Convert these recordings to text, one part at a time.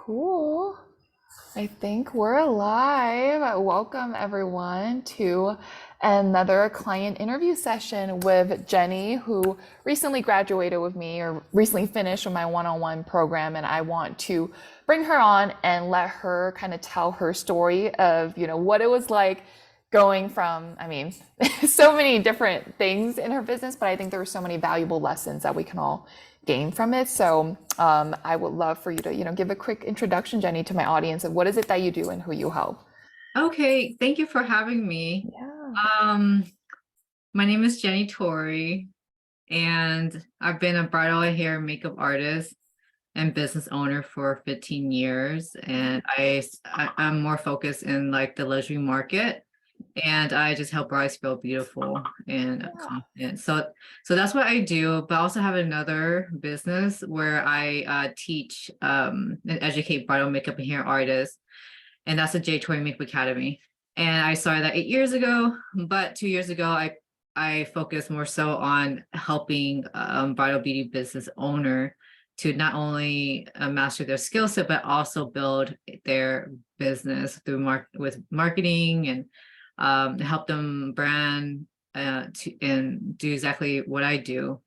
Cool. I think we're live. Welcome everyone to another client interview session with Jenny, who recently graduated with me or recently finished with my one-on-one program. And I want to bring her on and let her kind of tell her story of, what it was like going from, so many different things in her business, but I think there were so many valuable lessons that we can all gain from it. So I would love for you to, give a quick introduction, Jenny, to my audience of what is it that you do and who you help. Okay, thank you for having me. Yeah. My name is Jenny Torrey, and I've been a bridal hair and makeup artist and business owner for 15 years. And I'm more focused in like the luxury market, and I just help brides feel beautiful and confident. So that's what I do. But I also have another business where I teach and educate bridal makeup and hair artists, and that's the J Torrey Makeup Academy. And I started that 8 years ago, but 2 years ago, I focused more so on helping bridal beauty business owner to not only master their skill set, but also build their business through with marketing and help them brand and do exactly what I do.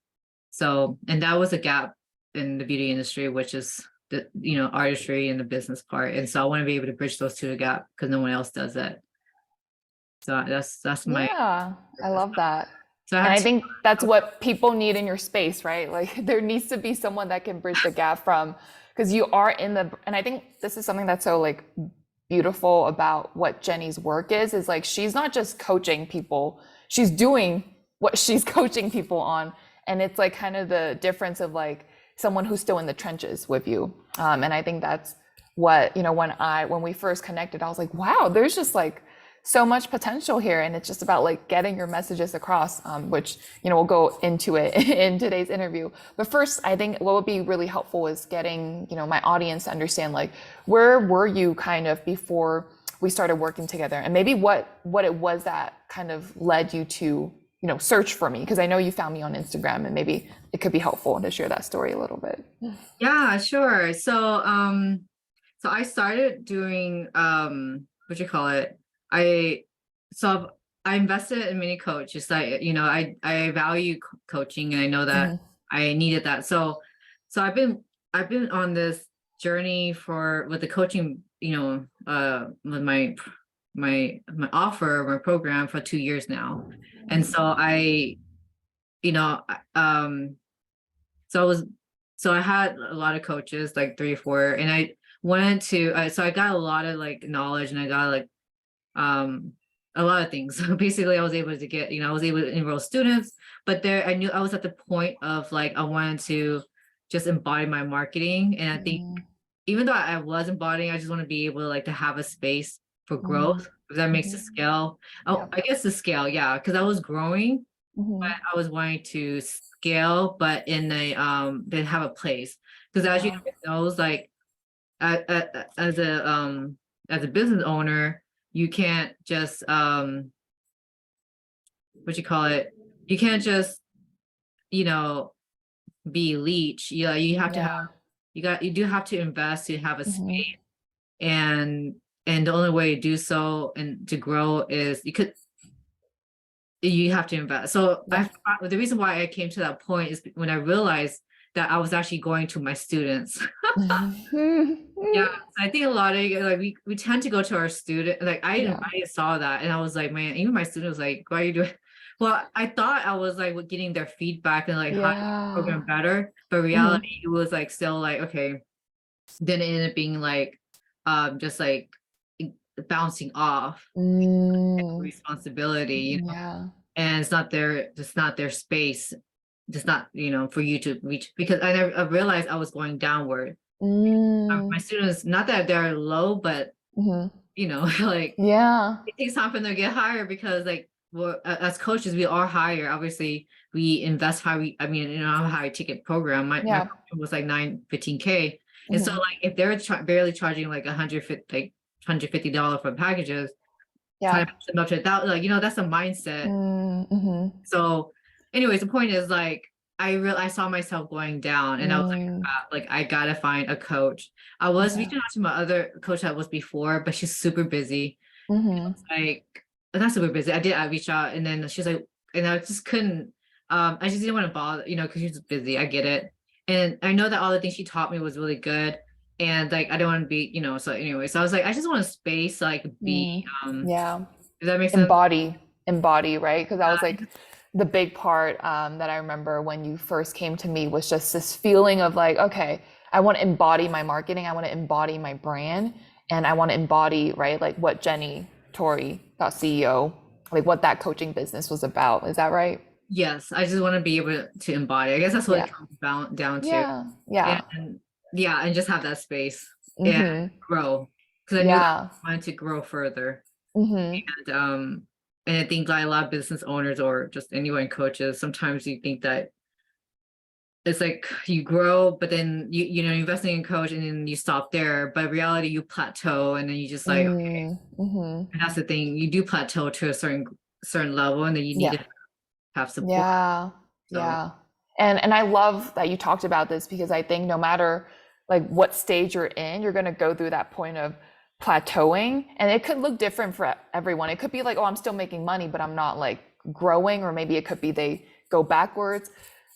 So, and that was a gap in the beauty industry, which is the artistry and the business part. And so I want to be able to bridge those two gap because no one else does it. So that's my Yeah, I love that. so I And have I two. think that's what people need in your space, right? Like there needs to be someone that can bridge the gap from, because you are in the, and I think this is something that's so like beautiful about what Jenny's work is like she's not just coaching people, she's doing what she's coaching people on. And it's like kind of the difference of like someone who's still in the trenches with you. And I think that's what, when we first connected, I was like, wow, there's just like so much potential here, and it's just about like getting your messages across, which we'll go into it in today's interview. But first, I think what would be really helpful is getting my audience to understand like where were you kind of before we started working together, and maybe what it was that kind of led you to search for me, because I know you found me on Instagram, and maybe it could be helpful to share that story a little bit. Yeah, sure. So I started doing what you call it. I so I invested in mini coach. Just like I value coaching, and I know that Mm-hmm. I needed that. So I've been on this journey with the coaching, with my offer, my program for 2 years now. And so you know, um so I was, so I had a lot of coaches, like three or four, and I wanted to, so I got a lot of like knowledge, and I got like um a lot of things. So basically I was able to get, I was able to enroll students, but there I knew I was at the point of like I wanted to just embody my marketing. And I think even though I was embodying, I just want to be able to like to have a space for growth, if that makes the Mm-hmm. scale. Oh, Yep. I guess the scale, yeah, because I was growing, but Mm-hmm. I was wanting to scale, but in a they have a place. Because as you Yeah. know, it's like as a business owner, you can't just what you call it, you can't just, you know, be leech. You have to have, Yeah. you do have to invest to have a Mm-hmm. space. And the only way to do so and to grow is you have to invest. So Yeah. the reason why I came to that point is when I realized that I was actually going to my students. Yeah, so I think a lot of like we tend to go to our student. Like Yeah. I saw that, and I was like, man, even my student was like, why are you doing? Well, I thought I was like getting their feedback and like how to make the Yeah. program better, but Mm-hmm. reality it was like still like okay. Then it ended up being like just like bouncing off Mm, responsibility, yeah. and it's not their space, just not for you to reach, because I realized I was going downward. Mm, My students, not that they're low, but hmm. like Yeah. it takes time for them to get higher, because like as coaches we are higher, obviously we invest high. I mean, I have a high ticket program. My Yeah. program was like 915K. And so Hmm. like if they're barely charging like 150, like $150 for packages, trying Yeah. to push them up to that, like that's a mindset. Mm-hmm. So anyways, the point is like I saw myself going down, and I was Mm, like I gotta find a coach. I was yeah. reaching out to my other coach that was before, but she's super busy. Mm-hmm. Like not super busy. I reach out, and then she's like, and I just couldn't. I just didn't want to bother, because she's busy. I get it, and I know that all the things she taught me was really good, and like I don't want to be, So anyway, so I was like, I just want a space, like be. Mm, Um, yeah. does that make sense? Embody, right? Because that was Uh, like the big part that I remember when you first came to me was just this feeling of like, okay, I want to embody my marketing, I want to embody my brand, and I want to embody, right, like what Jenny Tori, CEO, like what that coaching business was about. Is that right? yes, I just want to be able to embody. I guess that's what Yeah. it comes down to, Yeah. Yeah. and yeah, and just have that space and Mm-hmm. grow, because I knew that Yeah. I wanted to grow further. Mm-hmm. And I think like a lot of business owners or just anyone coaches, sometimes you think that it's like you grow, but then you're investing in coach and then you stop there. But in reality, you plateau, and then you just like, Mm-hmm. and that's the thing, you do plateau to a certain level, and then you need Yeah. to have support. Yeah, So yeah. And I love that you talked about this because I think no matter like what stage you're in, you're going to go through that point of plateauing and it could look different for everyone. It could be like, oh, I'm still making money, but I'm not like growing, or maybe it could be they go backwards.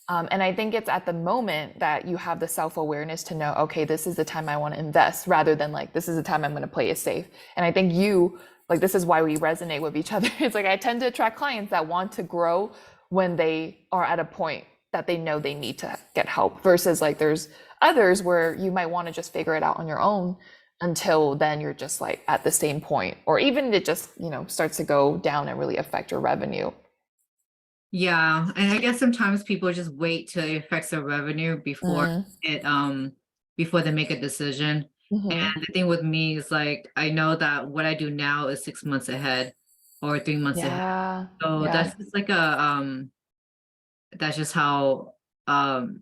And I think it's at the moment that you have the self-awareness to know, okay, this is the time I want to invest rather than like, this is the time I'm going to play it safe. And I think you, like, this is why we resonate with each other. It's like I tend to attract clients that want to grow when they are at a point that they know they need to get help versus like there's others where you might want to just figure it out on your own until then you're just like at the same point or even it just starts to go down and really affect your revenue. yeah, and I guess sometimes people just wait till it affects their revenue Mm, before they make a decision. hmm. And the thing with me is like I know that what I do now is 6 months ahead or 3 months ahead. Yeah, So yeah, that's just like that's just how um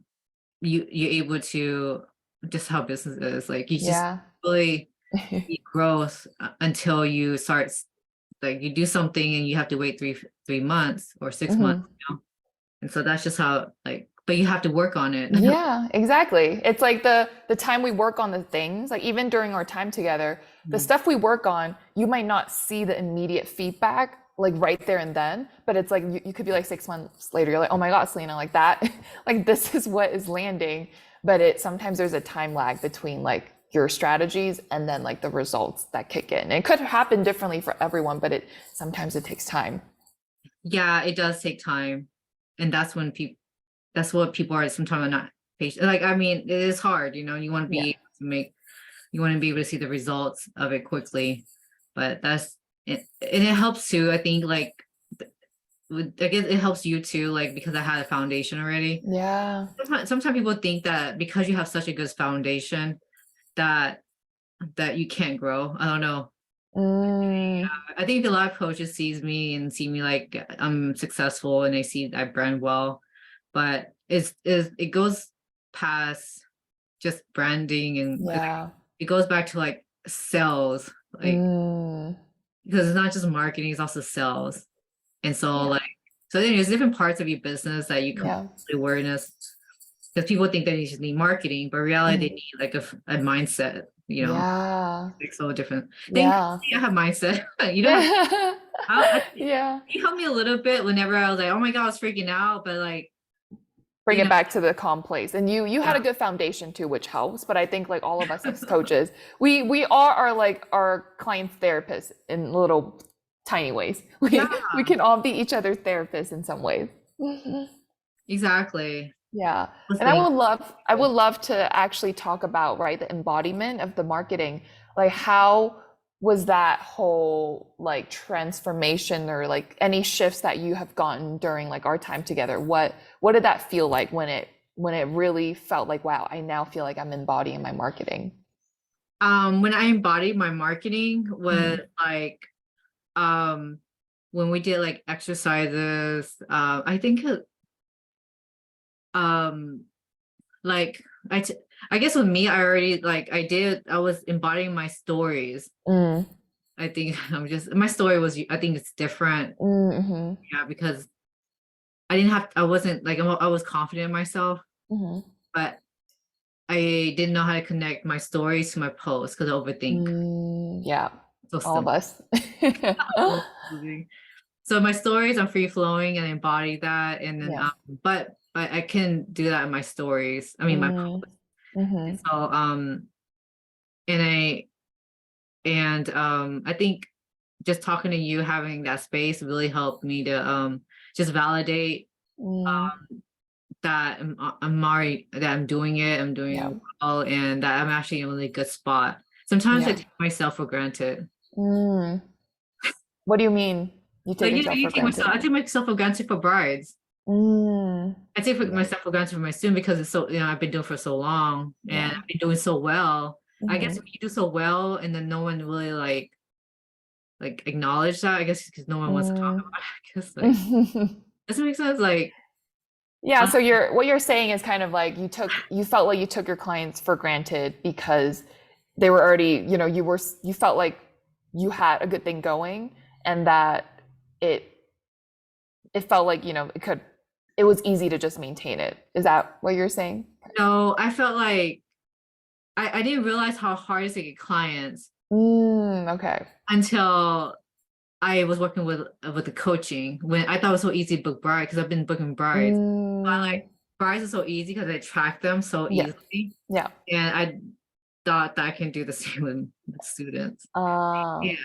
you're able to, just how business is. Like you just yeah. really see growth until you start like you do something and you have to wait 3 months or 6 months, Hmm. and so that's just how, like, but you have to work on it. Yeah, exactly. It's like the time we work on the things, like even during our time together, the Mhm. stuff we work on, you might not see the immediate feedback like right there and then, but it's like you could be like 6 months later, you're like, oh my God, Selena, like that, like this is what is landing. But it sometimes there's a time lag between like your strategies and then like the results that kick in. And it could happen differently for everyone, but it sometimes it takes time. Yeah, it does take time, and that's what people are sometimes not patient. Like, I mean, it is hard, you want to Yeah. be able to make, you want to be able to see the results of it quickly, but that's it, and it helps too. I think like I guess it helps you too, like because I had a foundation already. Yeah. Sometimes people think that because you have such a good foundation that you can't grow. I don't know. Mm, I think a lot of coaches sees me and see me like I'm successful and they see I brand well, but it goes past just branding, and like, yeah. it goes back to like sales, like Mm, because it's not just marketing, it's also sales. And so yeah. like, so then there's different parts of your business that you Yeah. completely awareness, because people think that you just need marketing, but reality they Mhm. need like a mindset, Yeah. like so different. Thankfully Yeah. I have mindset. You don't have, can Yeah. you help me a little bit whenever I was like, oh my God, I was freaking out, but like, Bring you it know, back to the calm place. And you had yeah, a good foundation too, which helps. But I think like all of us as coaches, we are our clients' therapists in little tiny ways. yeah, We can all be each other's therapists in some ways. Mhm. exactly. Yeah. Those And things. I would love to actually talk about, right, the embodiment of the marketing. Like how was that whole like transformation or like any shifts that you have gotten during like our time together? What did that feel like when it really felt like, wow, I now feel like I'm embodying my marketing? When I embodied my marketing was Mhm. like, um, when we did like exercises, I think, um, like I guess with me, I already like I was embodying my stories. Mm, I think my story was, I think it's different. mm, mhm. Yeah, because I wasn't like, I was confident in myself, Hmm. but I didn't know how to connect my stories to my posts because I overthink. Yeah, So all of simple. us. So my stories are free flowing and embody that. And then, Yeah. but I can do that in my stories. I mean, my Mm, posts. And hmm. so, and I think just talking to you, having that space really helped me to, just validate Mm, that I'm already, that I'm doing it, I'm yeah. doing well, and that I'm actually in a really good spot. Sometimes I Yeah. take myself for granted. Mm. What do you mean? You take Like, yourself for I granted? take myself for granted for brides. Mm. I take Yeah. myself for granted for my student because it's so, I've been doing for so long and Yeah. I've been doing so well. I guess Hmm. when you do so well and then no one really like acknowledge that, I guess because no one wants to talk Mm. about it. I guess like, does it make sense? Like, Yeah, I so what you're saying is kind of like you felt like you took your clients for granted because they were already, you felt like you had a good thing going and that it it felt like, it was easy to just maintain it. Is that what you're saying? no, I felt like I didn't realize how hard it is to get clients Okay. until I was working with the coaching when I thought it was so easy to book bride because I've been booking brides. I Mm, like brides are so easy because I track them so yeah. easily. Yeah. And I thought that I can do the same with students. Uh, Yeah,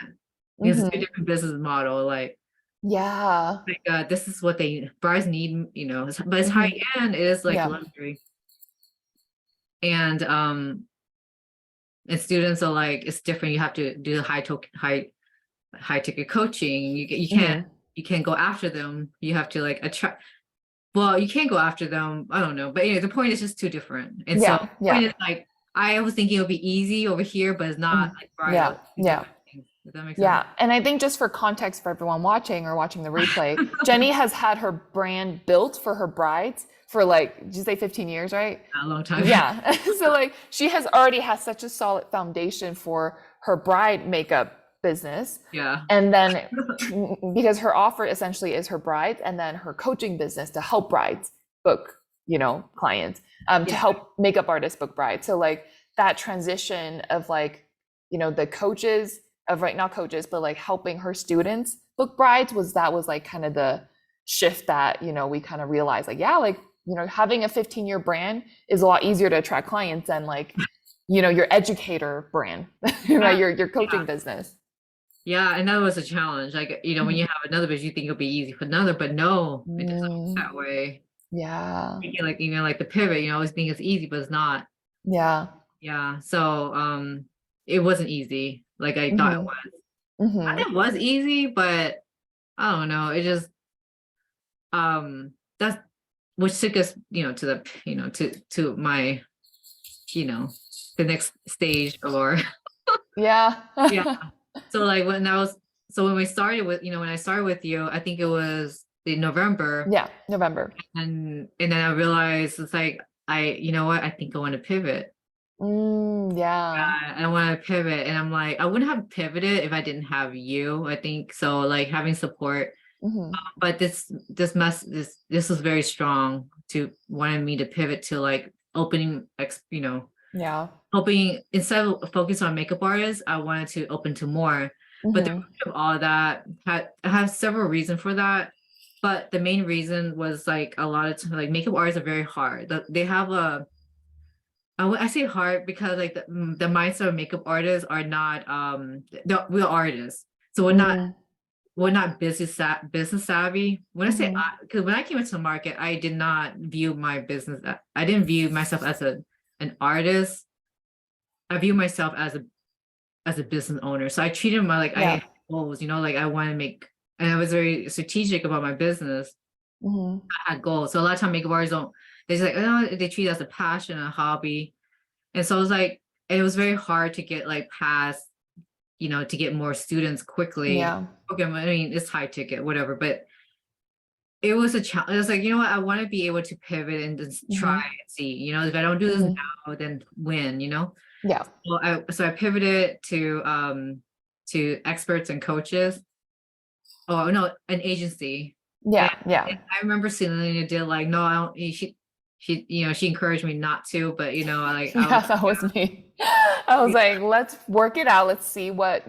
because it's a mm-hmm. different business model. Yeah. This is what they brides need, but it's high Mm-hmm. end. It is like Yeah. luxury, and and students are like it's different. You have to do the high ticket coaching. Mm-hmm. You can't go after them. You have to like attract. Well, you can't go after them. I don't know, but anyway, the point is just too different. And so Yeah. the Yeah. point is like I was thinking it would be easy over here, but it's not Mhm. like Yeah. bridal. Two Yeah. different things. Does that make sense? Yeah, and I think just for context for everyone watching or watching the replay, Jenny has had her brand built for her brides for like, did you say 15 years, right? A long time. Yeah. So like she has already has such a solid foundation for her bride makeup business. Yeah. And then because her offer essentially is her brides and then her coaching business to help brides book, clients, to Yeah. help makeup artists book brides. So like that transition of like, the coaches of right now coaches, but like helping her students book brides was like kind of the shift that, we kind of realized like, yeah, like, having a 15-year brand is a lot easier to attract clients than like, your educator brand, right? Yeah. Your Yeah. coaching business. Yeah. And that was a challenge. Like, when you Mhm. have another business, you think it'll be easy for another, but no, it doesn't work Mm, that way. yeah. Thinking like, like the pivot, I always think it's easy, but it's not. Yeah. Yeah. So, it wasn't easy. Like I thought it Hmm. was. I Hmm. think it was easy, but I don't know. It just, that's which took us, to the, to my, you know, the next stage or Yeah. yeah. So like when we started with, when I started with you, I think it was in November Yeah. November. and then I realized it's like, you know what, I think I want to pivot. Yeah. I want to pivot and I'm like, I wouldn't have pivoted if I didn't have you. I think so like having support, Hmm. but this was very strong to wanting me to pivot to like opening, Yeah. hoping instead of focus on makeup artists, I wanted to open to more. But the Hmm. root of all of that I have several reasons for that. But the main reason was like a lot of time, like makeup artists are very hard. They have I say hard because like the mindset of makeup artists are not the real artists. So Mm. we're not business savvy. When I say Hmm. because when I came into the market, I did not view my business. I didn't view myself as an artist. I view myself as a business owner. So I treated my like I Yeah. had goals, like I want to make, and I was very strategic about my business. Hmm. I had goals. So a lot of time makeup artists don't, they just like, oh, they treat it as a passion, a hobby. And so it was like, it was very hard to get like past, to get more students quickly. Yeah. Okay, I mean, it's high ticket, whatever, but it was a challenge. It was like, you know what, I want to be able to pivot and just try Hmm. and see, if I don't do this Hmm. now, then when. Yeah. Well, I pivoted to experts and coaches. Oh no, an agency. Yeah, yeah. And I remember Selena did like, no, I don't, she encouraged me not to, but like I was, Yeah, that was me. I was like, let's work it out. Let's see what,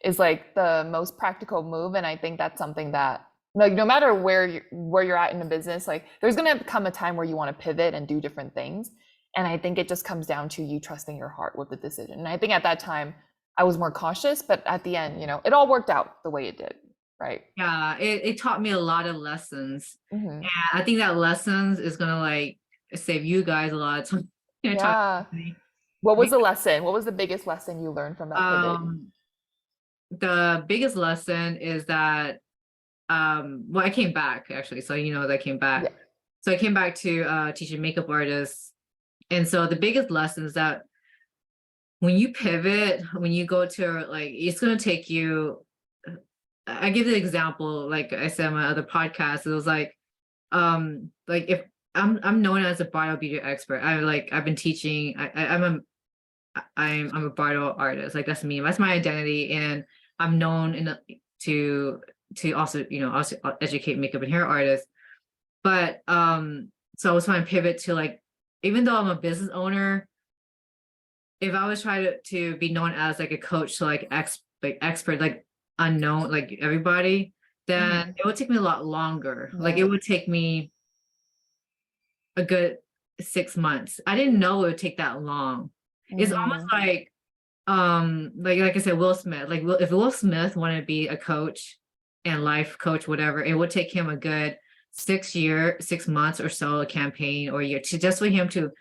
is like the most practical move. And I think that's something that like no matter where you're at in the business, like there's gonna come a time where you want to pivot and do different things. And I think it just comes down to you trusting your heart with the decision. And I think at that time I was more cautious, but at the end, it all worked out the way it did, right? yeah, it taught me a lot of lessons. Hmm. And I think that lessons is gonna like save you guys a lot of time. Talking Yeah. to me. What was the lesson? What was the biggest lesson you learned from that pivot? Um, the biggest lesson is that well, I came back actually, so that I came Yeah. back. So I came back to teaching makeup artists. And so the biggest lesson is that when you pivot, when you go to like, it's going to take you. I give the example, like I said in my other podcast, it was like if I'm known as a bridal beauty expert. I've been teaching. I'm a bridal artist. Like that's me. That's my identity, and I'm known to also also educate makeup and hair artists. But so I was trying to pivot to like, even though I'm a business owner, if I was trying to be known as like a coach to like expert, like unknown, like everybody, then Hmm. it would take me a lot longer. Like it Yeah. would take me a good 6 months. I didn't know it would take that long. It's almost Hmm. like I said, Will Smith. Like if Will Smith wanted to be a coach and life coach, whatever, it would take him a good 6 months or so, a campaign or a year to just for him to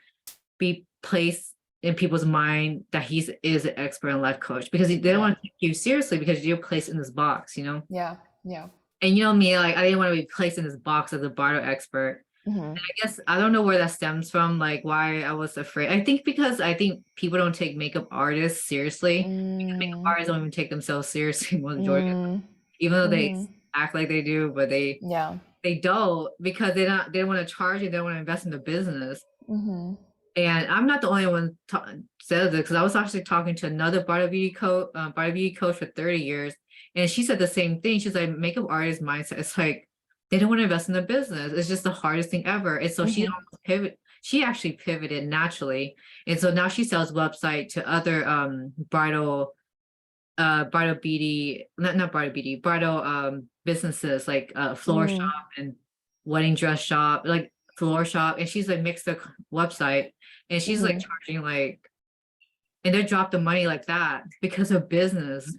be placed in people's mind that is an expert and life coach, because they don't Yeah. want to take you seriously because you're placed in this box. Yeah. Yeah. And you know me, like I didn't want to be placed in this box as a barter expert. Hmm. I guess I don't know where that stems from, like why I was afraid. I think because I think people don't take makeup artists seriously. Because makeup Mm. artists don't even take themselves seriously most majority, Mm. even though they Hmm. act like they do, but Yeah. they don't, because they don't want to charge you, they don't want to invest in the business. Hmm. And I'm not the only one says it, because I was actually talking to another body beauty coach for 30 years, and she said the same thing. She's like, makeup artist mindset. It's like they don't want to invest in the business. It's just the hardest thing ever. And so she Hmm. almost pivot. She actually pivoted naturally, and so now she sells website to other bridal beauty, not bridal beauty, bridal businesses like floor shop Mm. and wedding dress shop, like floor shop. And she's like mixed the website, and she's like Hmm. charging like, and they drop the money like that because of business.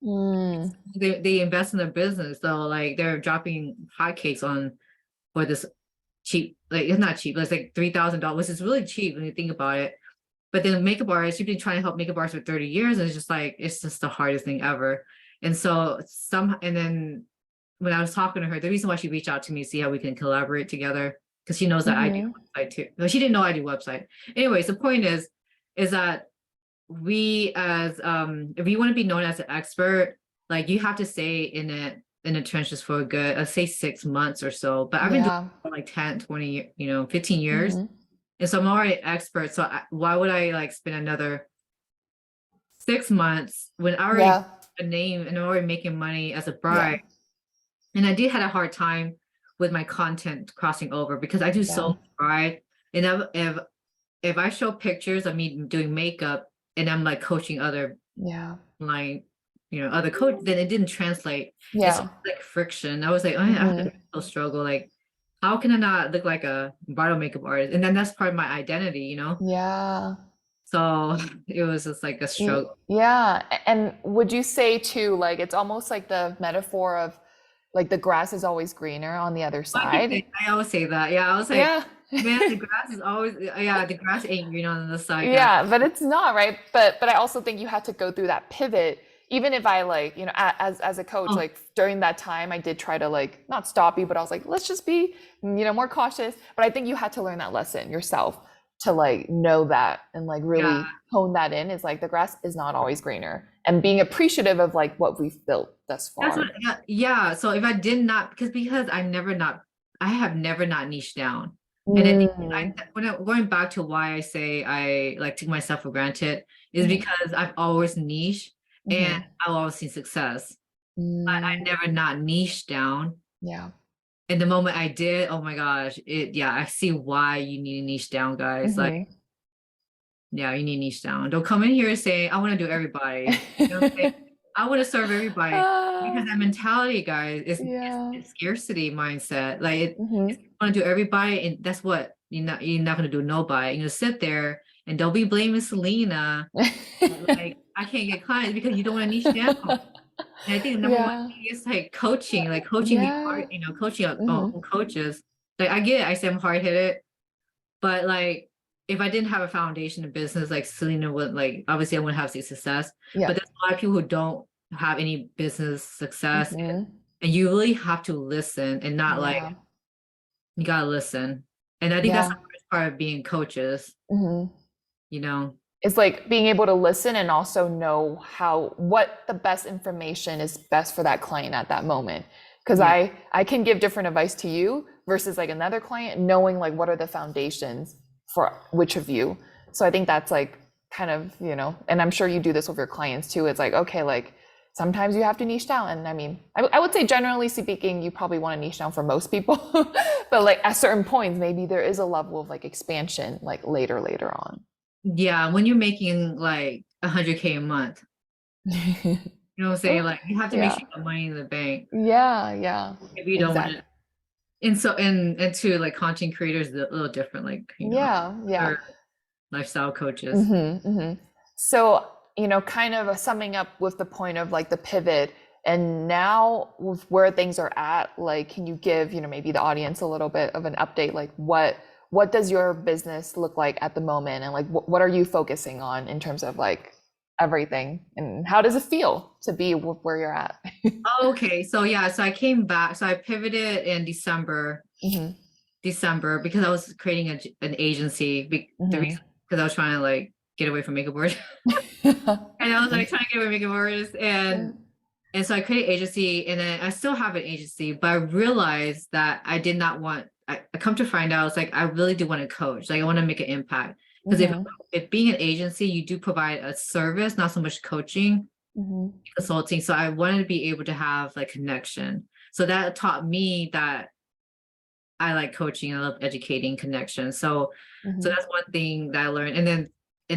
Mm. They invest in their business, so like they're dropping hotcakes on for this cheap, like it's not cheap, but it's like $3,000, which is really cheap when you think about it. But then makeup artists, you've been trying to help makeup artists for 30 years, and it's just the hardest thing ever. And so and then when I was talking to her, the reason why she reached out to me to see how we can collaborate together, because she knows that I do Hmm. website too. No, she didn't know I do website. Anyways, the point is that we as if you want to be known as an expert, like you have to stay in the trenches for a good, say 6 months or so. But I've been doing Yeah. it for like 10, 20, 15 years. Hmm. And so I'm already an expert. So why would I like spend another 6 months when I already Yeah. a name and I'm already making money as a Yeah. bride? And I did had a hard time with my content crossing over, because I do so Yeah. much bride. And if I show pictures of me doing makeup and I'm like coaching other Yeah. like other coach, then it didn't translate. It's Yeah. like friction. I was like, oh, I have to Hmm. struggle. Like, how can I not look like a bridal makeup artist? And then that's part of my identity. Yeah. So it was just like a struggle. Yeah. And would you say too, like it's almost like the metaphor of like the grass is always greener on the other side? I always say that. Yeah, I was like, Yeah. man, the grass is always, yeah, the grass ain't green on the side, guys. Yeah, but it's not, right? But I also think you had to go through that pivot. Even if I like, as a coach, Oh, like during that time, I did try to like not stop you, but I was like, let's just be, more cautious. But I think you had to learn that lesson yourself to like know that and like yeah, really hone that in is like the grass is not always greener and being appreciative of like what we've built thus that's what, far. yeah. So if I did not, because I have never not niched down. And I think Mm, going back to why I say I like take myself for granted is mm, because I've always niche and mm, I've always seen success. But I mm, never not niche down. Yeah. And the moment I did, oh my gosh, yeah, I see why you need to niche down, guys. Like, Hmm. yeah, you need niche down. Don't come in here saying, I want to do everybody. You know what I'm saying? I want to serve everybody, because Ah, that mentality, guys, is yeah. it's scarcity mindset. Like Hmm. it's you want to do everybody, and that's what you're not gonna do nobody. You know, sit there and don't be blaming Selena. Like I can't get clients because you don't want to niche down. And I think the number one Yeah. thing is like coaching, the Yeah. art, coaching Hmm. coaches. Like I get it, I say I'm hard headed, but like if I didn't have a foundation in business, like Selena would, like obviously I wouldn't have success. Yeah. But there's a lot of people who don't have any business success, Hmm. and you really have to listen and not like Yeah. you gotta listen. And I think that's the Yeah. first part of being coaches, Hmm. you know. It's like being able to listen and also know what the best information is best for that client at that moment. Because Yeah. I can give different advice to you versus like another client, knowing like what are the foundations for which of you. So I think that's like kind of, and I'm sure you do this with your clients too. It's like, okay, like sometimes you have to niche down. And I mean, I would say generally speaking, you probably want to niche down for most people. But like at certain points, maybe there is a level of like expansion like later on. Yeah, when you're making like 100K a month, you know what I'm saying? Like you have to make Yeah. sure you have money in the bank. Yeah, yeah. If you don't want Exactly. to, and to like content creators, a little different, like Yeah, yeah. other lifestyle coaches. Hmm. So, kind of summing up with the point of like the pivot and now with where things are at, like can you give, maybe the audience a little bit of an update, like what does your business look like at the moment and like what are you focusing on in terms of like everything and how does it feel to be where you're at? Okay, so yeah, so I came back, so I pivoted in Hmm. December because I was creating an agency. The Hmm. reason because I was trying to like get away from makeup artists, and I was like trying to get away from makeup artists, and so I created an agency, and then I still have an agency, but I realized that I did not want. I come to find out, it's like I really do want to coach. Like I want to make an impact because Hmm. if being an agency, you do provide a service, not so much coaching, Hmm. consulting. So I wanted to be able to have like connection. So that taught me that I like coaching. I love educating connection. So Hmm. that's one thing that I learned. And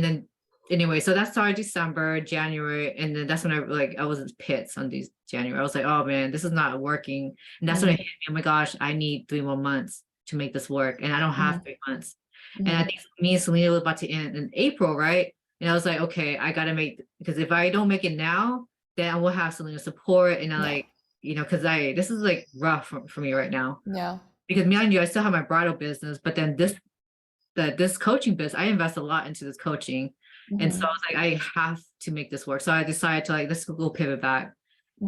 then anyway, so that started December, January, and then that's when I was in pits on these January. I was like, oh man, this is not working. And that's when it hit Hmm. me. Oh my gosh, I need 3 more months to make this work. And I don't have Hmm. 3 months. And I Hmm. think me and Selena was about to end in April, right? And I was like, okay, I gotta make, because if I don't make it now, then I will have Selena support. And I Yeah. like, because this is like rough for me right now, Yeah. because mind you, I still have my bridal business, but then this coaching business, I invest a lot into this coaching. And so I Hmm. was like, I have to make this work. So I decided to like, let's go pivot back.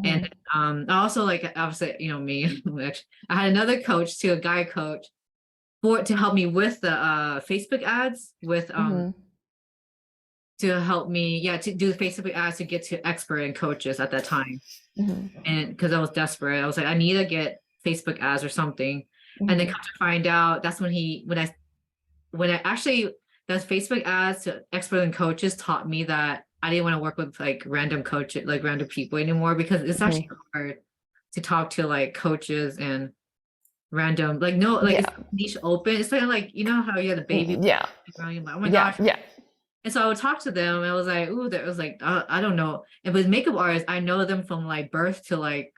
And Hmm. I also like, obviously, me, which I had another coach too, a guy coach to help me with the Facebook ads Hmm. to help me, yeah, to do Facebook ads to get to expert and coaches at that time. Hmm. And because I was desperate, I was like, I need to get Facebook ads or something. And then Hmm. come to find out, that's when I actually, those Facebook ads to expert and coaches taught me that I didn't want to work with like random coaches, like random people anymore, because it's actually Hmm. hard to talk to like coaches and random, like no, like it's Yeah. niche open. It's like how you had the baby Yeah. around you, like, oh my Yeah. gosh. Yeah. And so I would talk to them and I was like, ooh, that was like, I don't know. And with makeup artists, I know them from like birth to like,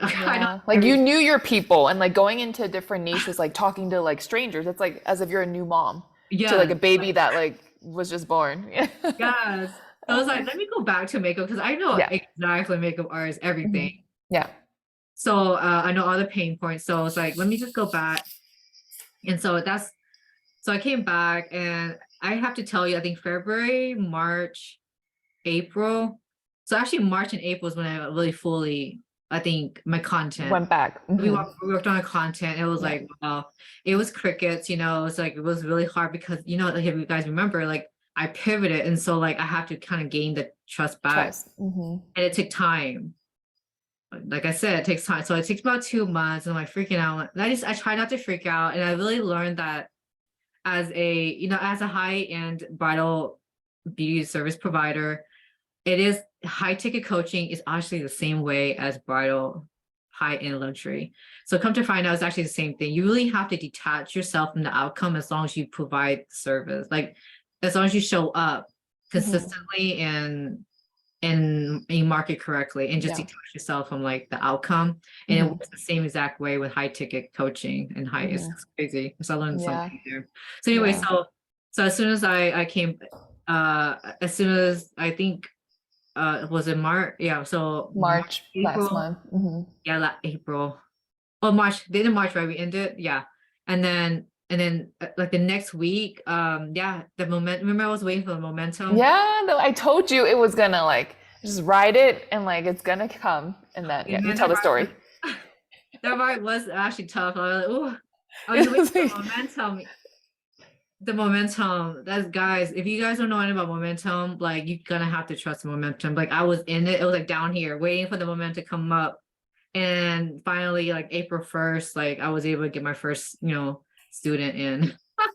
I know Yeah. Like you every, knew your people and like going into different niches, like talking to like strangers, it's like as if you're a new mom to like yes, a baby that like was just born. Yeah. yes. So I was like, let me go back to makeup because I know Yeah. exactly makeup artists, everything. Hmm. Yeah. So I know all the pain points. So it's like, let me just go back. And so I came back and I have to tell you, I think February, March, April. So actually March and April is when I really fully, I think my content, Went back. Hmm. we worked on a content. It was Yeah. like, wow, it was crickets, it's like, it was really hard because, like, if you guys remember, like I pivoted. And so like, I have to kind of gain the trust back, Trust. Hmm. and it took time. Like I said, it takes time. So it takes about 2 months and I'm like freaking out. And I try not to freak out. And I really learned that as a high-end bridal beauty service provider, it is high ticket coaching is actually the same way as bridal high-end luxury. So come to find out, it's actually the same thing. You really have to detach yourself from the outcome as long as you provide service. Like as long as you show up Mhm. consistently and you market correctly and just Yeah. detach yourself from like the outcome. And it Mhm. works the same exact way with high ticket coaching and high, it's Mhm. crazy. So I learned Yeah. something there. So anyway, Yeah. so as soon as I came, as soon as I think was it March? Yeah, so March, March last April, month. Mhm. yeah, April. Oh, March, the end of March, right? We ended, yeah. And then like the next week, yeah, the moment. Remember, I was waiting for the momentum. Yeah, no, I told you it was gonna like just ride it and like it's gonna come. And then yeah, And you then tell that the part story. was that part was actually tough. I was like, oh, It you wait was for like, the momentum. The momentum. That's guys. If you guys don't know anything about momentum, like you're gonna have to trust the momentum. Like I was in it. It was like down here, waiting for the momentum to come up. And finally, like April 1st, like I was able to get my first, student in.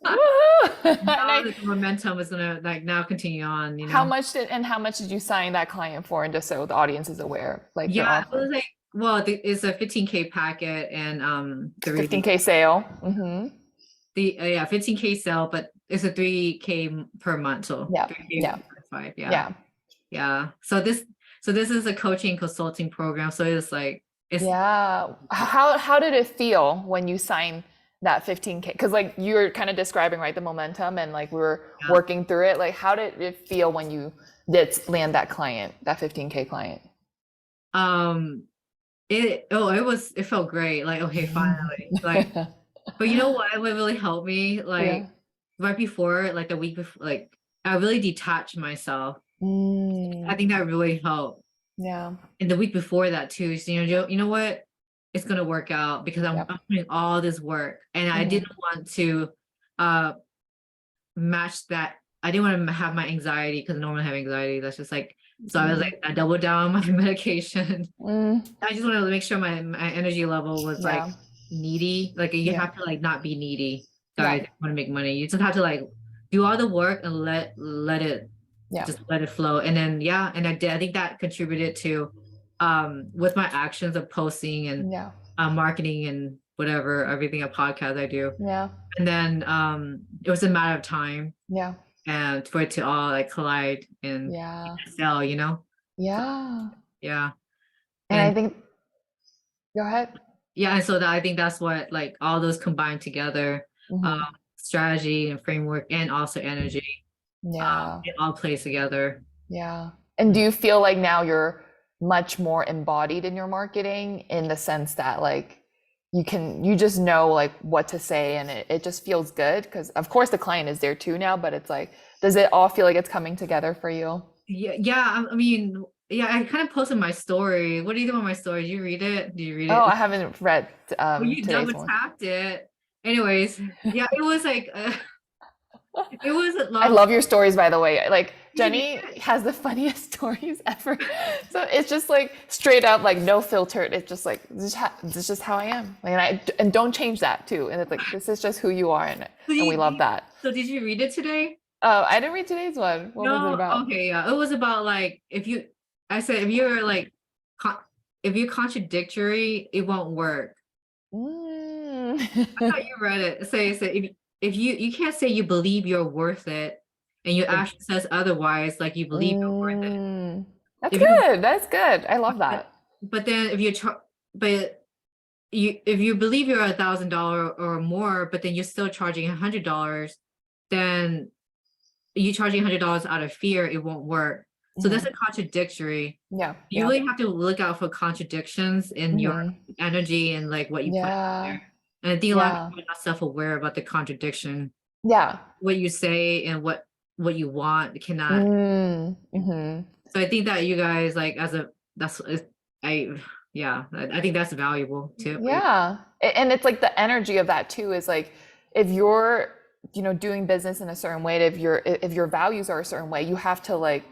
woo! And Now that the momentum is gonna like now continue on, how much did you sign that client for? And just so the audience is aware, like the Yeah, it was offer. like, well, it's a 15K packet and three 15K sale. Mm-hmm. the yeah, 15K sale, but it's a 3K per month, so Yeah. 3K Yeah. per five, yeah. Yeah. Yeah. So this is a coaching consulting program. So it's like it's Yeah. How did it feel when you signed that 15K? Because like you're kind of describing, right, the momentum and like we were yeah. working through it. Like how did it feel when you did land that client, that 15K client? Um it felt great. Like, okay, finally. Like, but you know what really helped me? Yeah. Like right before, like the week before, like I really detached myself. I Mm, think that really helped. yeah. And the week before that too, so, you know what? It's gonna work out because I'm, Yep. I'm putting all this work, and I Hmm. didn't want to uh match that. I didn't want to have my anxiety because I normally have anxiety. That's just like so. I was Hmm. like, I doubled down on my medication. Mm, I just wanted to make sure my energy level was like yeah. needy. Like you Yeah. have to like not be needy, Yeah. guys. If you want to make money. You just have to like do all the work and let it Yeah. just let it flow. And then yeah, and I did. I think that contributed to with my actions of posting and Yeah. marketing and whatever, everything a podcast I do. Yeah. And then it was a matter of time Yeah. and for it to all like collide and Yeah. sell, you know? So Yeah. yeah. And I And think, go ahead. yeah, and so that I think that's what like all those combined together, um, Hmm. strategy and framework and also energy, Yeah. it all plays together. Yeah. And do you feel like now you're much more embodied in your marketing in the sense that like you just know like what to say and it just feels good? Because of course the client is there too now, but it's like, does it all feel like it's coming together for you? Yeah, yeah. I mean, yeah, I kind of posted my story. What do you do with my story? Did you read it? Did you read Oh, it? I haven't read Well, you today's double one. tapped it. Anyways, yeah, it was like it was a I long. love your stories, by the way. Like You read Jenny it? has the funniest stories ever. So it's just like straight up, like no filter. It's just like this is just how I am. Like, and don't change that too. And it's like this is just who you are, So and we love that. did you read it today? Oh, I didn't read today's one. What was it No. about? Okay, yeah. It was about like I said if you're like con if you're contradictory, it won't work. Mm. I thought you read it. Say if you can't say you believe you're worth it, and your action says otherwise, like you believe you're worth it. Mm. That's If you good. That's good. I love that. but then if you but if you believe you're $1,000 or more, but then you're still charging $100, then you charging $100 out of fear, it won't work. So that's Hmm. a contradictory. Yeah. You Yeah. really have to look out for contradictions in your Hmm. energy and like what you put out Yeah. there. And I think a lot of Yeah. people are not self-aware about the contradiction. Yeah. What you say and what you want cannot. Mm-hmm. So I think that you guys like as a that's I yeah, I think that's valuable too. Yeah. And it's like the energy of that too is like if you're, doing business in a certain way, if your values are a certain way, you have to like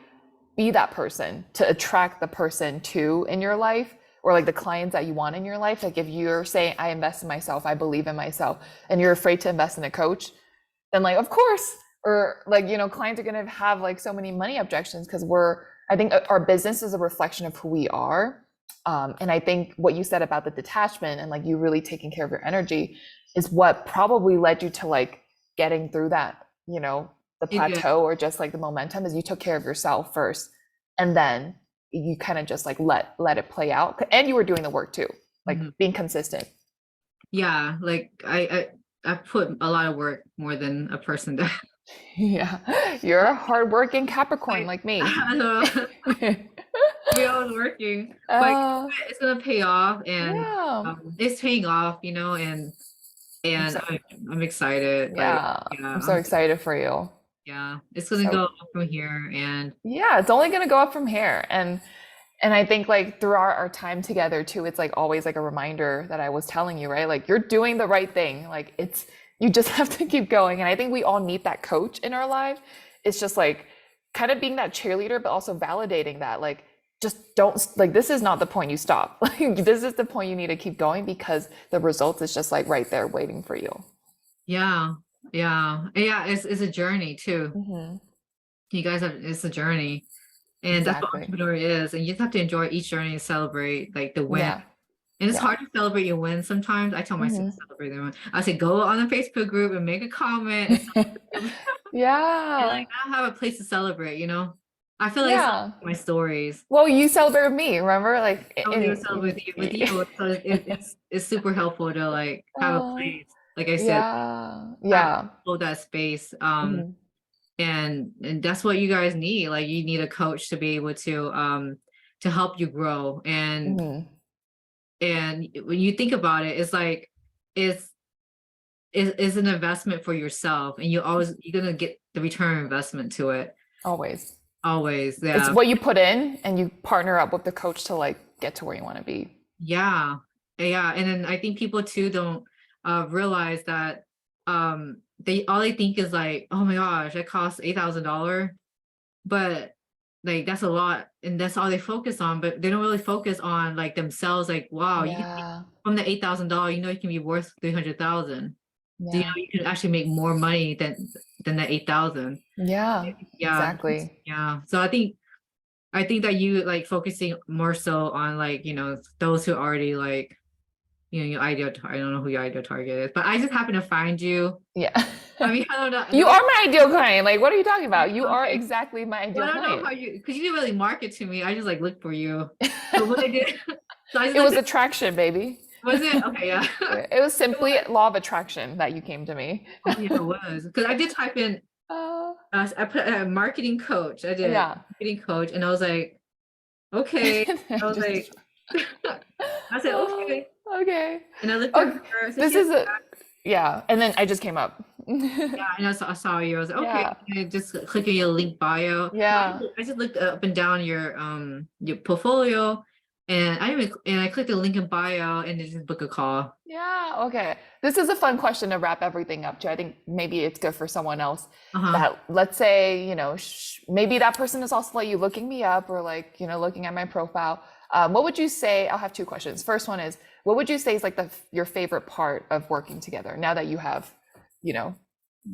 be that person to attract the person to in your life or like the clients that you want in your life. Like if you're saying, I invest in myself, I believe in myself, and you're afraid to invest in a coach, then like, of course, or like, clients are going to have like so many money objections because I think our business is a reflection of who we are. And I think what you said about the detachment and like you really taking care of your energy is what probably led you to like getting through that, you know, the It did. plateau or just like the momentum is you took care of yourself first and then you kind of just like let it play out. And you were doing the work too, like Mhm. being consistent. Yeah, like I put a lot of work more than a person does. Yeah. You're a hardworking Capricorn Like like me. I don't know, we always working, but uh, it's gonna pay off, and yeah. it's paying off, I'm and so, I'm excited. Like, yeah. yeah, I'm so excited for you. yeah, it's gonna So go up from here, and yeah, it's only gonna go up from here. And I think like through our time together too, it's like always like a reminder that I was telling you, right? Like you're doing the right thing. Like it's you just have to keep going. And I think we all need that coach in our life. It's just like kind of being that cheerleader, but also validating that like just don't like this is not the point you stop. Like this is the point you need to keep going because the results is just like right there waiting for you. yeah, yeah. It's a journey too. Hmm. You guys have It's a journey, and that's what Exactly. entrepreneur is. And you just have to enjoy each journey and celebrate like the win. Yeah. And it's Yeah. hard to celebrate your wins sometimes. I tell myself to Hmm. celebrate their win. I say go on the Facebook group and make a comment and celebrate. And Yeah. like I don't have a place to celebrate. I feel like Yeah. celebrating my stories. Well, you celebrate with me, remember? Like I was able to celebrate with you, so it's super helpful to like have a oh, place. Like I said, yeah. have Yeah. hold that space. Hmm. And that's what you guys need. Like you need a coach to be able to help you grow. Hmm. And when you think about it, it's like it's is an investment for yourself, and you're gonna get the return on investment to it Always. always. It's Yeah, what you put in and you partner up with the coach to like get to where you want to be. yeah, yeah. And then I think people too don't realize that they all they think is like, oh my gosh, that costs $8,000, but like that's a lot, and that's all they focus on. But they don't really focus on like themselves. Like, wow, you can Yeah. from the $8,000, you can be worth 300,000. So Yeah. you can actually make more money than the 8,000. Yeah. Yeah, Exactly. yeah. So I think that you like focusing more so on like those who already like your I don't know who your ideal target is, but I just happen to find you. Yeah. I mean, I don't know the You way. are my ideal client. Like, what are you talking about? You are Okay, exactly my well, ideal I don't know client. how because you didn't really market to me. I just like looked for you. So what I did, so I just It looked was at, attraction, baby. was it okay? Yeah. It was It simply was. law of attraction that you came to me. Oh yeah, it was because I did type in. Uh, I put marketing coach. I did yeah. marketing coach, and I was like, okay. I was Just like, I said oh, okay, okay. and I looked at Okay. her. So This she, is a yeah. And then I just came up. yeah, and I saw you. I was like, okay, Yeah. and I just click on your link bio. No, Yeah. I just looked up and down your portfolio, and I clicked the link in bio and then just book a call. Yeah. Okay. This is a fun question to wrap everything up to. I think maybe it's good for someone else Uh-huh. that, let's say, maybe that person is also like you looking me up or like, looking at my profile. What would you say? I'll have two questions. First one is, what would you say is like your favorite part of working together now that you have, you know,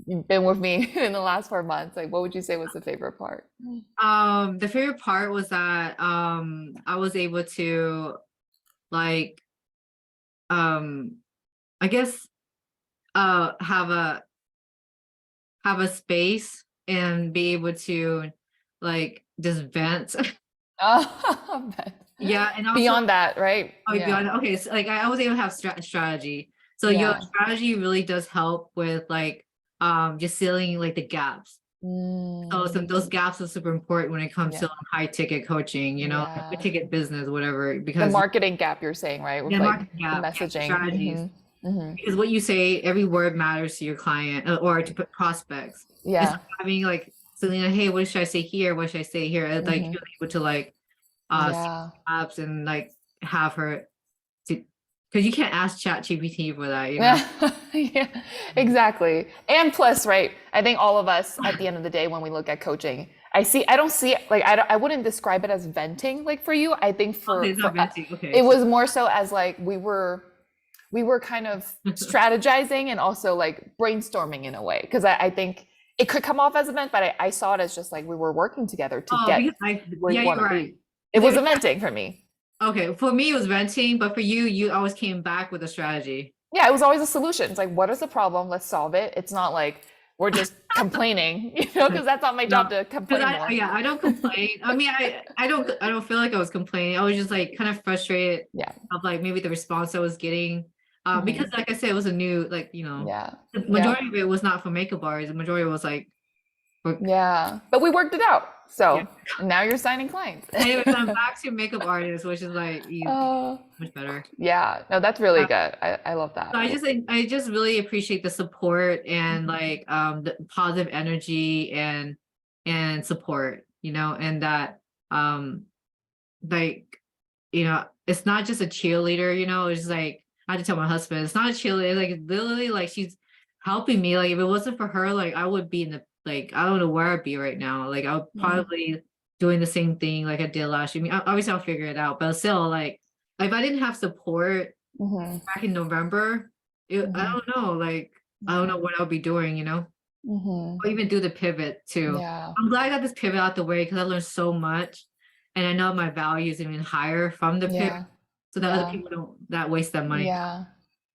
you've been with me in the last 4 months? Like, what would you say was the favorite part? The favorite part was that I was able to like um I guess have a space and be able to like just vent. But Yeah, and also beyond that, right? oh Yeah. god, okay, so like I was able to have strategy. So your Yeah. strategy really does help with like just sealing like the gaps. So Mm, some those gaps are super important when it comes yeah. to high ticket coaching, high Yeah. ticket business, whatever, The because marketing gap you're saying, right? With yeah, like market the gap, yeah, messaging. strategies. Hmm. Because what you say, every word matters to your client or to prospects. It's Yeah. like having like Selena, hey, what should I say here? What should I say here? And like Hmm. you're able to like see Yeah. apps and like have her to because you can't ask Chat GPT for that. Yeah. Yeah. Exactly. And plus, right? I think all of us at the end of the day, when we look at coaching, I don't see it like, I wouldn't describe it as venting like for you. I think Okay, it's not venting. Okay, it so was more so as like we were kind of strategizing and also like brainstorming in a way. Cause I think it could come off as a vent, but I saw it as just like we were working together to oh, get because where yeah, you want you're to right. be. It Because was a venting for me. Okay, for me it was renting, but for you, you always came back with a strategy. Yeah, it was always a solution. It's like, what is the problem? Let's solve it. It's not like we're just complaining, because that's not my job No, to because complain I more. yeah, I don't complain. I mean, I don't feel like I was complaining. I was just like kind of frustrated Yeah. of like maybe the response I was getting. Because Hmm. like I said, it was a new Yeah. the Yeah. majority of it was not for makeup artists. The majority was like for Yeah. But we worked it out. yeah. So now you're signing clients. Anyways, I'm back to makeup artists, which is like easy, uh, much better. yeah. No, that's really Uh, good. I love so that. I just really appreciate the support and like the positive energy and support, and that like it's not just a cheerleader, it's like I had to tell my husband it's not a cheerleader, like it's literally like she's helping me. Like if it wasn't for her, like I would be in the like I don't know where I'd be right now. Like I would Mm-hmm. probably doing the same thing like I did last year. I mean, obviously I'll figure it out, but still, like if I didn't have support Hmm. back in November, I Hmm. don't know, like I don't know Yeah. what I'll be doing, Hmm. or even do the pivot too. Yeah. I'm glad I got this pivot out the way because I learned so much, and I know my value is even higher from the pivot, Yeah. so that other Yeah. people don't that waste that money. Yeah.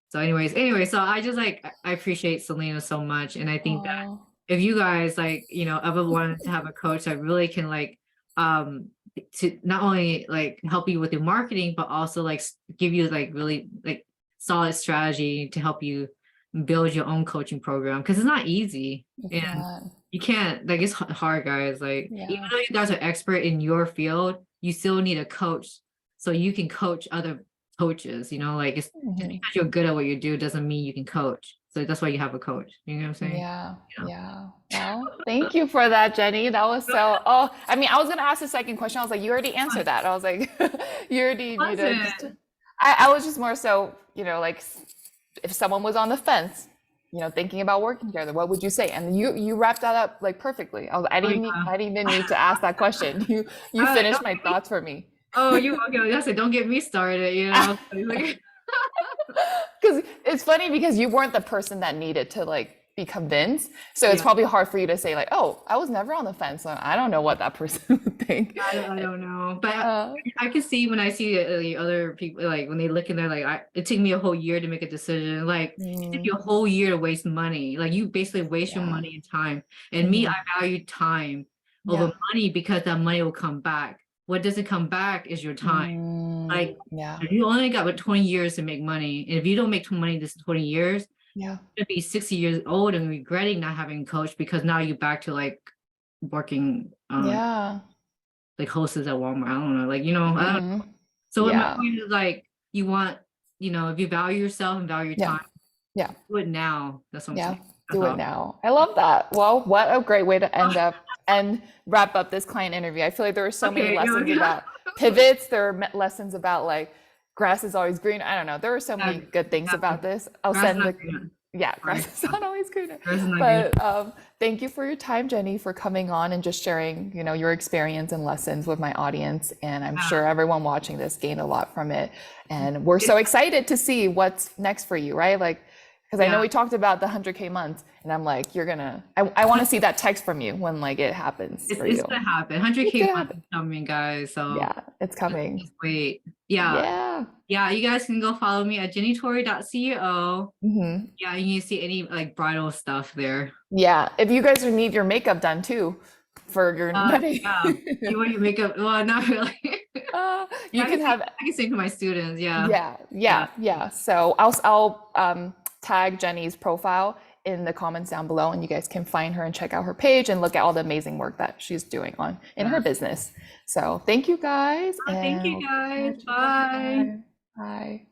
So, anyway, so I just like I appreciate Selena so much, and I think that Oh. if you guys like ever wanted to have a coach that really can like um to not only like help you with your marketing but also like give you like really like solid strategy to help you build your own coaching program because it's not easy It's and not. you can't like it's hard, guys, like even Yeah. though you guys are expert in your field you still need a coach so you can coach other coaches, like it's just Hmm. because you're good at what you do doesn't mean you can coach, so that's why you have a coach, you know what I'm saying? Yeah, Yeah. yeah. Well, thank you for that, Jenny. That was so, oh, I mean, I was gonna ask the second question. I was like, you already answered that. I was like, you already, just, Wasn't. I was just more so, like if someone was on the fence, thinking about working together, what would you say? And you wrapped that up like perfectly. Oh yeah. I didn't even need to ask that question. You finished Don't my get me. thoughts for me. Oh, you okay? I said, don't get me started. Like, Because it's funny because you weren't the person that needed to like be convinced. So it's yeah. probably hard for you to say like, oh, I was never on the fence. So I don't know what that person would think. I don't know, but Uh, I can see when I see the other people, like when they look in there, like it took me a whole year to make a decision. Like it took mm, you a whole year to waste money. Like you basically waste your yeah. money and time. And me, I Hmm. value time over Yeah. money because that money will come back. What doesn't come back is your time. Like Yeah. if you only got about 20 years to make money, and if you don't make money this 20 years, Yeah. you're gonna be 60 years old and regretting not having a coach because now you're back to like working Yeah. like hostess at Walmart. I don't know. Like, I don't. Hmm. So what my Yeah. point is like you want, if you value yourself and value your Yeah. time, Yeah. do it now. That's what I'm Yeah. saying. That's Do it all. now. I love that. Well, what a great way to end up and wrap up this client interview. I feel like there were so many Okay, lessons about pivots. There were lessons about like grass is always green. I don't know. There were so yeah, many good things yeah. about this. I'll Grass is send not the, green. yeah, Right. grass is not always greener. Grass is not green. But thank you for your time, Jenny, for coming on and just sharing, your experience and lessons with my audience. And I'm Yeah. sure everyone watching this gained a lot from it. And we're so excited to see what's next for you, right? Like, because I know Yeah. we talked about the 100K months, and I'm like, I want to see that text from you when like it happens It's for it's you. gonna happen. It's 100K gonna month happen. is coming, guys. So Yeah, it's coming. just wait. Yeah. Yeah. Yeah. You guys can go follow me at jennytory.ceo. Hmm. Yeah, you can see any like bridal stuff there. Yeah. If you guys need your makeup done too for your wedding, Yeah. You want your makeup? Well, not really. you can have, I can sing to my students. Yeah. yeah, Yeah. yeah, yeah. So I'll tag Jenny's profile in the comments down below, and you guys can find her and check out her page and look at all the amazing work that she's doing on in Yeah. her business. So thank you guys, Thank and you we'll guys. catch you next Bye. time. Bye.